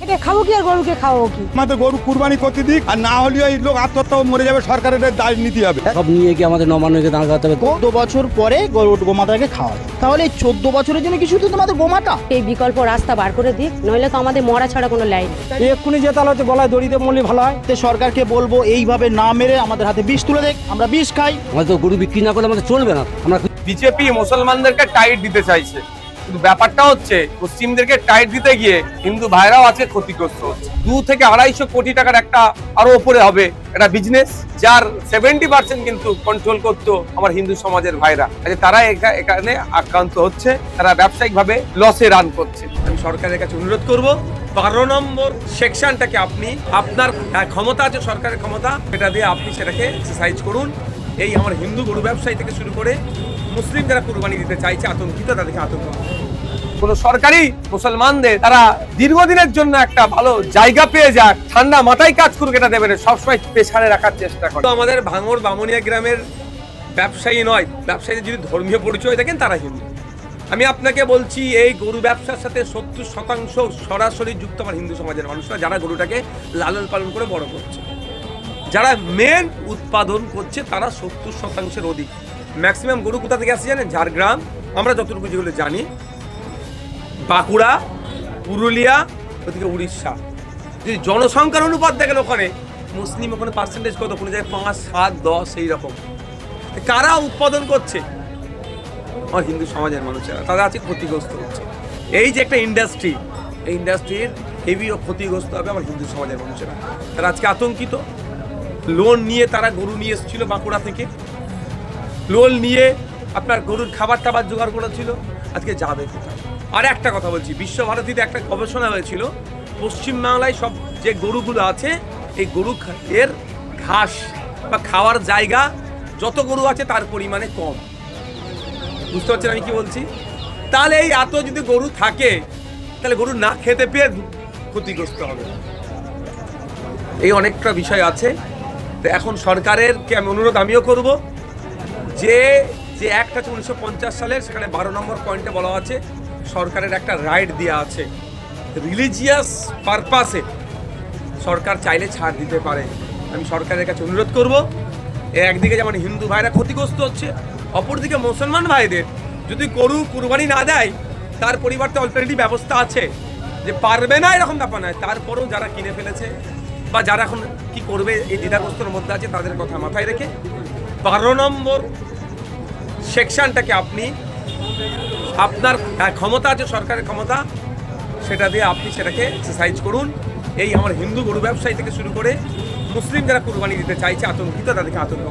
এটা খাবো কি আর গরুকে খাওয়াবো কি? আমাদের গরু কুরবানি করতে দিক, আর না হলে এই লোক আত্মহত্যা মরে যাবে, সরকারের দায় নিতে হবে। সব নিয়ে কি আমাদের নবান্নকে দাঁড় করাতে হবে? 14 বছর পরে গোমাতাকে খাওয়াবে, তাহলে এই 14 বছরের জন্য কি শুধু তোমাদের গোমাতা? এই বিকল্প রাস্তা বার করে দিক, নইলে তো আমাদের মরা ছাড়া কোনো লাইন নেই। এক্ষুনি যে তাহলে হচ্ছে গলায় দড়িতে মরলে ভালো হয়। তো সরকারকে বলবো এইভাবে না মেরে আমাদের হাতে বিষ তুলে দেখ, আমরা বিষ খাই। আমাদের তো গরু বিক্রি না করলে আমাদের চলবে না। আমরা বিজেপি মুসলমানদেরকে টাইট দিতে চাইছে, কিন্তু ব্যাপারটা হচ্ছে মুসলিমদেরকে টাইট দিতে গিয়ে হিন্দু ভাইরাও আজকে ক্ষতিগ্রস্ত হচ্ছে। 2 থেকে 250 কোটি টাকার একটা আরো উপরে হবে একটা বিজনেস, যার 70% কিন্তু কন্ট্রোল করতো আমার হিন্দু সমাজের ভাইরা। তারা এখানে আক্রান্ত হচ্ছে, তারা ব্যবসায়িক ভাবে লসে রান করছে। আমি সরকারের কাছে অনুরোধ করব, 12 নম্বর সেকশনটাকে আপনি আপনার ক্ষমতা আছে, সরকারের ক্ষমতা, সেটা দিয়ে আপনি সেটাকে এক্সারসাইজ করুন। এই আমার হিন্দু গরু ব্যবসায়ী থেকে শুরু করে মুসলিম যারা কুরবানি দিতে চাইছে আতঙ্কিত, তাদেরকে আতঙ্ক কোন সরকারি মুসলমানদের তারা দীর্ঘদিনের জন্য একটা ভালো জায়গা পেয়ে যাক, ঠান্ডা মাথায় কাজ করুক, এটা দেবে না, সবসময় পেছানে রাখার চেষ্টা করে। আমাদের ভাঙড় বামুনিয়া গ্রামের ব্যবসায়ী নয়, ব্যবসায়ী যদি ধর্মীয় পরিচয় দেখেন তারা হিন্দু। আমি আপনাকে বলছি, এই গরু ব্যবসার সাথে 70% সরাসরি যুক্ত আমার হিন্দু সমাজের মানুষরা, যারা গরুটাকে লালন পালন করে বড় করছে, যারা মেন উৎপাদন করছে, তারা 70%-এর অধিক। ম্যাক্সিমাম গরু কোথা থেকে আসছে জানেন? ঝাড়গ্রাম, আমরা যতটুকু যেগুলো জানি, বাঁকুড়া, পুরুলিয়া, ওদিকে উড়িষ্যা। যদি জনসংখ্যার অনুপাত দেখেন ওখানে মুসলিম, ওখানে পার্সেন্টেজ কত, কোনো জায়গায় 5, 7, 10 এই রকম। কারা উৎপাদন করছে? আমার হিন্দু সমাজের মানুষেরা, তারা আজকে ক্ষতিগ্রস্ত হচ্ছে। এই যে একটা ইন্ডাস্ট্রি, এই ইন্ডাস্ট্রির হেভি ক্ষতিগ্রস্ত হবে আমার হিন্দু সমাজের মানুষেরা। তারা আজকে আতঙ্কিত। লোন নিয়ে তারা গরু নিয়ে এসেছিল বাঁকুড়া থেকে, লোন নিয়ে আপনার গরুর খাবার টাবার জোগাড় করেছিল, আজকে যাবে কোথায়? আর একটা কথা বলছি, বিশ্বভারতীতে একটা গবেষণা হয়েছিল, পশ্চিমবাংলায় সব যে গরুগুলো আছে, এই গরু এর ঘাস বা খাওয়ার জায়গা যত গরু আছে তার পরিমাণে কম। বুঝতে পারছেন আমি কি বলছি? তাহলে এই এত যদি গরু থাকে, তাহলে গরু না খেতে পেয়ে ক্ষতিগ্রস্ত হবে। এই অনেকটা বিষয় আছে। তো এখন সরকারের কে আমি অনুরোধ আমিও করব, যে যে একটা 1950 সালের, সেখানে 12 নম্বর পয়েন্টে বলা আছে সরকারের একটা রাইট দেওয়া আছে, রিলিজিয়াস পারপাসে সরকার চাইলে ছাড় দিতে পারে। আমি সরকারের কাছে অনুরোধ করব, একদিকে যেমন হিন্দু ভাইরা ক্ষতিগ্রস্ত হচ্ছে, অপরদিকে মুসলমান ভাইদের যদি গরু কুরবানি না দেয়, তার পরিবর্তে অল্টারনেটিভ ব্যবস্থা আছে, যে পারবে না এরকম ব্যাপার নয়, তারপরেও যারা কিনে ফেলেছে বা যারা এখন কি করবে এই দ্বিধাগ্রস্তর মধ্যে আছে, তাদের কথা মাথায় রেখে 12 নম্বর সেকশনটাকে আপনি আপনার ক্ষমতা আছে, সরকারের ক্ষমতা, সেটা দিয়ে আপনি সেটাকে এক্সারসাইজ করুন। এই আমার হিন্দু গরু ব্যবসায়ী থেকে শুরু করে মুসলিম যারা কুরবানি দিতে চাইছে আতঙ্কিত, তাদেরকে আতঙ্ক